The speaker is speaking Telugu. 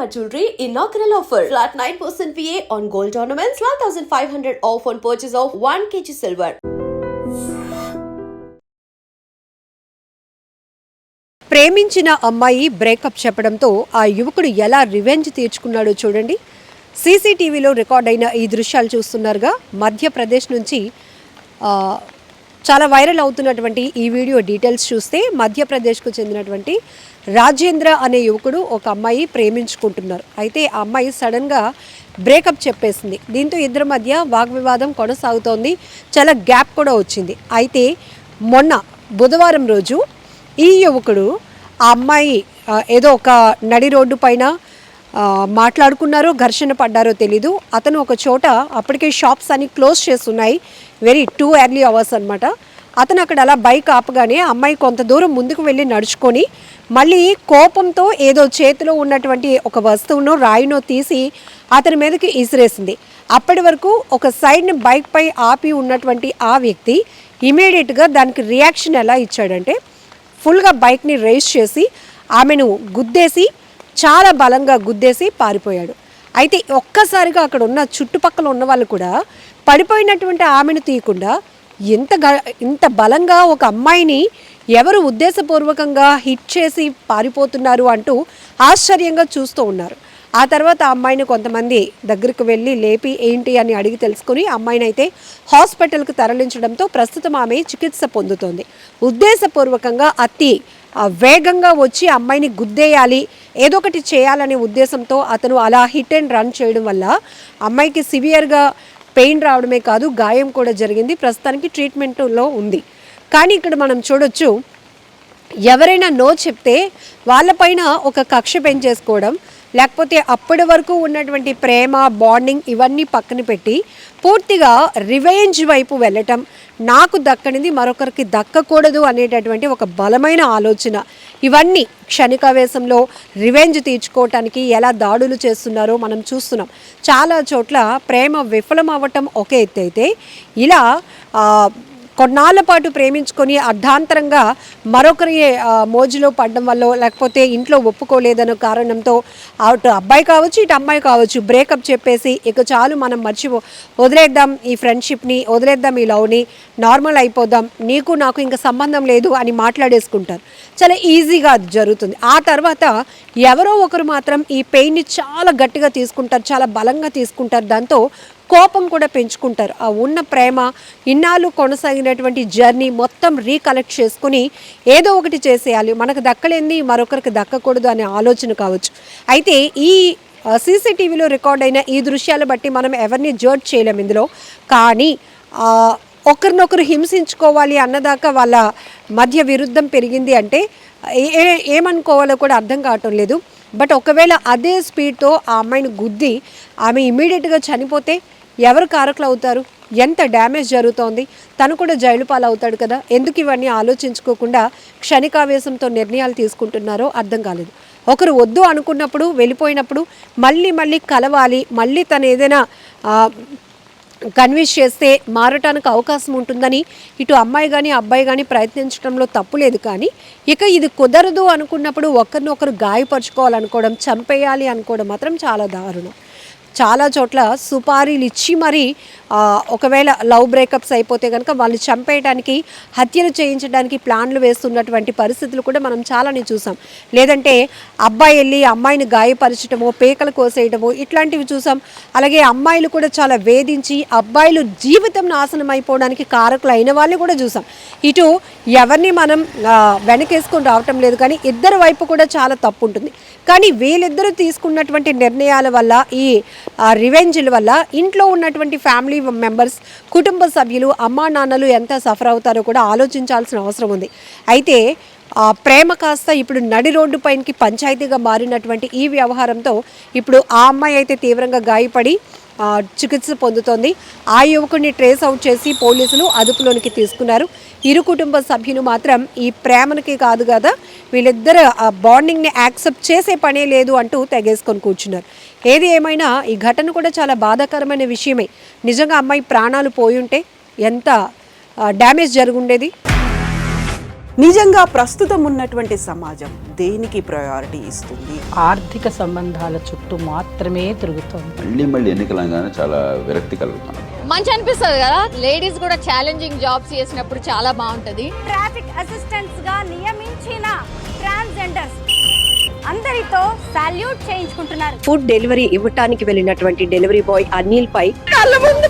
Shalimar Jewelry inaugural offer. Flat 9% VA on gold ornaments, 12,500 off on purchase of 1 kg silver. ప్రేమించిన అమ్మాయి బ్రేకప్ చెప్పడంతో ఆ యువకుడు ఎలా రివెంజ్ తీర్చుకున్నాడో చూడండి. సీసీటీవీలో రికార్డ్ అయిన ఈ దృశ్యాలు చూస్తున్నారుగా. మధ్యప్రదేశ్ నుంచి చాలా వైరల్ అవుతున్నటువంటి ఈ వీడియో డీటెయిల్స్ చూస్తే మధ్యప్రదేశ్కు చెందినటువంటి రాజేంద్ర అనే యువకుడు ఒక అమ్మాయి ప్రేమించుకుంటున్నారు. అయితే ఆ అమ్మాయి సడన్గా బ్రేకప్ చెప్పేసింది. దీంతో ఇద్దరి మధ్య వాగ్వివాదం కొనసాగుతోంది. చాలా గ్యాప్ కూడా వచ్చింది. అయితే మొన్న బుధవారం రోజు ఈ యువకుడు ఆ అమ్మాయి ఏదో ఒక నడి రోడ్డు పైన మాట్లాడుకున్నారో ఘర్షణ పడ్డారో తెలీదు. అతను ఒక చోట అప్పటికే షాప్స్ అన్ని క్లోజ్ చేస్తున్నాయి, వెరీ 2 early hours అనమాట. అతను అక్కడ అలా బైక్ ఆపగానే అమ్మాయి కొంత దూరం ముందుకు వెళ్ళి నడుచుకొని మళ్ళీ కోపంతో ఏదో చేతిలో ఉన్నటువంటి ఒక వస్తువునో రాయినో తీసి అతని మీదకి ఇసిరేసింది. అప్పటి వరకు ఒక సైడ్ని బైక్ పై ఆపి ఉన్నటువంటి ఆ వ్యక్తి ఇమీడియట్గా దానికి రియాక్షన్ ఎలా ఇచ్చాడంటే ఫుల్గా బైక్ని రేస్ చేసి ఆమెను గుద్దేసి చాలా బలంగా గుద్దేసి పారిపోయాడు. అయితే ఒక్కసారిగా అక్కడ ఉన్న చుట్టుపక్కల ఉన్న వాళ్ళు కూడా పడిపోయినటువంటి ఆమెను తీయకుండా ఇంత బలంగా ఒక అమ్మాయిని ఎవరు ఉద్దేశపూర్వకంగా హిట్ చేసి పారిపోతున్నారు అంటూ ఆశ్చర్యంగా చూస్తూ ఉన్నారు. ఆ తర్వాత ఆ అమ్మాయిని కొంతమంది దగ్గరికి వెళ్ళి లేపి ఏంటి అని అడిగి తెలుసుకుని అమ్మాయిని అయితే హాస్పిటల్కి తరలించడంతో ప్రస్తుతం ఆమె చికిత్స పొందుతోంది. ఉద్దేశపూర్వకంగా అతి వేగంగా వచ్చి అమ్మాయిని గుద్దేయాలి, ఏదో ఒకటి చేయాలనే ఉద్దేశంతో అతను అలా హిట్ అండ్ రన్ చేయడం వల్ల అమ్మాయికి సివియర్గా పెయిన్ రావడమే కాదు గాయం కూడా జరిగింది. ప్రస్తుతానికి ట్రీట్మెంట్లో ఉంది. కానీ ఇక్కడ మనం చూడొచ్చు, ఎవరైనా నో చెప్తే వాళ్ళపైన ఒక కక్ష పెంచేసుకోవడం, లేకపోతే అప్పటి వరకు ఉన్నటువంటి ప్రేమ బాండింగ్ ఇవన్నీ పక్కన పెట్టి పూర్తిగా రివెంజ్ వైపు వెళ్ళటం, నాకు దక్కనిది మరొకరికి దక్కకూడదు అనేటటువంటి ఒక బలమైన ఆలోచన, ఇవన్నీ క్షణికావేశంలో రివెంజ్ తీర్చుకోవటానికి ఎలా దాడులు చేస్తున్నారో మనం చూస్తున్నాం. చాలా చోట్ల ప్రేమ విఫలం అవ్వటం ఒక ఎత్తు అయితే ఇలా కొన్నాళ్ళ పాటు ప్రేమించుకొని అర్ధాంతరంగా మరొకరి మోజులో పడడం వల్ల, లేకపోతే ఇంట్లో ఒప్పుకోలేదన్న కారణంతో అటు అబ్బాయి కావచ్చు ఇటు అమ్మాయి కావచ్చు బ్రేకప్ చెప్పేసి ఇక చాలు మనం వదిలేద్దాం ఈ ఫ్రెండ్షిప్ని, వదిలేద్దాం ఈ లవ్ని, నార్మల్ అయిపోదాం, నీకు నాకు ఇంకా సంబంధం లేదు అని మాట్లాడేసుకుంటారు. చాలా ఈజీగా అది జరుగుతుంది. ఆ తర్వాత ఎవరో ఒకరు మాత్రం ఈ పెయిన్ని చాలా గట్టిగా తీసుకుంటారు, చాలా బలంగా తీసుకుంటారు. దాంతో కోపం కూడా పెంచుకుంటారు. ఆ ఉన్న ప్రేమ ఇన్నాళ్ళు కొనసాగినటువంటి జర్నీ మొత్తం రీకలెక్ట్ చేసుకుని ఏదో ఒకటి చేసేయాలి, మనకు దక్కలేంది మరొకరికి దక్కకూడదు అనే ఆలోచన కావచ్చు. అయితే ఈ సీసీటీవీలో రికార్డ్ అయిన ఈ దృశ్యాలు బట్టి మనం ఎవరిని జడ్జ్ చేయలేం ఇందులో. కానీ ఒకరినొకరు హింసించుకోవాలి అన్నదాకా వాళ్ళ మధ్య విరుద్ధం పెరిగింది అంటే ఏమనుకోవాలో కూడా అర్థం కావటం లేదు. బట్ ఒకవేళ అదే స్పీడ్తో ఆ అమ్మాయిని గుద్ది ఆమె ఇమీడియట్గా చనిపోతే ఎవరు కారకులు అవుతారు? ఎంత డ్యామేజ్ జరుగుతోంది? తను కూడా జైలు పాలవుతాడు కదా. ఎందుకు ఇవన్నీ ఆలోచించుకోకుండా క్షణికావేశంతో నిర్ణయాలు తీసుకుంటున్నారో అర్థం కాలేదు. ఒకరు వద్దు అనుకున్నప్పుడు వెళ్ళిపోయినప్పుడు మళ్ళీ కలవాలి, మళ్ళీ తను ఏదైనా కన్విన్స్ చేస్తే మారటానికి అవకాశం ఉంటుందని ఇటు అమ్మాయి కానీ అబ్బాయి కానీ ప్రయత్నించడంలో తప్పు లేదు. కానీ ఇక ఇది కుదరదు అనుకున్నప్పుడు ఒకరినొకరు గాయపరుచుకోవాలనుకోవడం, చంపేయాలి అనుకోవడం మాత్రం చాలా దారుణం. చాలా చోట్ల సుపారీలు ఇచ్చి మరి ఒకవేళ లవ్ బ్రేకప్స్ అయిపోతే కనుక వాళ్ళు చంపేయడానికి, హత్యలు చేయించడానికి ప్లాన్లు వేస్తున్నటువంటి పరిస్థితులు కూడా మనం చాలానే చూసాం. లేదంటే అబ్బాయి వెళ్ళి అమ్మాయిని గాయపరచడమో, పేకలు కోసేయడమో ఇట్లాంటివి చూసాం. అలాగే అమ్మాయిలు కూడా చాలా వేధించి అబ్బాయిలు జీవితం నాశనం అయిపోవడానికి కారకులు అయిన వాళ్ళు కూడా చూసాం. ఇటు ఎవరిని మనం వెనకేసుకొని రావటం లేదు, కానీ ఇద్దరు వైపు కూడా చాలా తప్పు ఉంటుంది. కానీ వీళ్ళిద్దరూ తీసుకున్నటువంటి నిర్ణయాల వల్ల, ఈ రివెంజ్ల వల్ల ఇంట్లో ఉన్నటువంటి ఫ్యామిలీ మెంబర్స్, కుటుంబ సభ్యులు, అమ్మా నాన్నలు ఎంత సఫర్ అవుతారో కూడా ఆలోచించాల్సిన అవసరం ఉంది. అయితే ప్రేమ కాస్త ఇప్పుడు నడి రోడ్డు పైనకి పంచాయతీగా మారినటువంటి ఈ వ్యవహారంతో ఇప్పుడు ఆ అమ్మాయి అయితే తీవ్రంగా గాయపడి చికిత్స పొందుతోంది. ఆ యువకుడిని ట్రేస్ అవుట్ చేసి పోలీసులు అదుపులోనికి తీసుకున్నారు. ఇరు కుటుంబ సభ్యులు మాత్రం ఈ ప్రేమకి కాదు కదా, వీళ్ళిద్దరు ఆ బాండింగ్ని యాక్సెప్ట్ చేసే పనే లేదు అంటూ తెగేసుకొని కూర్చున్నారు. ఏది ఏమైనా ఈ ఘటన కూడా చాలా బాధాకరమైన విషయమే. నిజంగా అమ్మాయి ప్రాణాలు పోయి ఉంటే ఎంత డ్యామేజ్ జరుగుండేది. నిజంగా ప్రస్తుతం ఉన్నటువంటి సమాజం దేనికి ప్రయారిటీ ఇస్తుంది? ఆర్థిక సంబంధాల చుట్టూ మాత్రమే తిరుగుతోంది. మళ్ళీ ఎన్నికలంగానే చాలా విరక్తి కలుగుతున్నాం. మంచి అనిపిస్తుంది కదా, లేడీస్ కూడా ఛాలెంజింగ్ జాబ్స్ చేసినప్పుడు చాలా బాగుంటది. ట్రాఫిక్ అసిస్టెంట్స్ గా నియమించిన ట్రాన్స్జెండర్స్ అందరితో సాల్యూట్ చేయించుకుంటున్నారు. ఫుడ్ డెలివరీ ఇవ్వటానికి వెళ్ళినటువంటి డెలివరీ బాయ్ అనిల్ పై కళ్ళ ముందు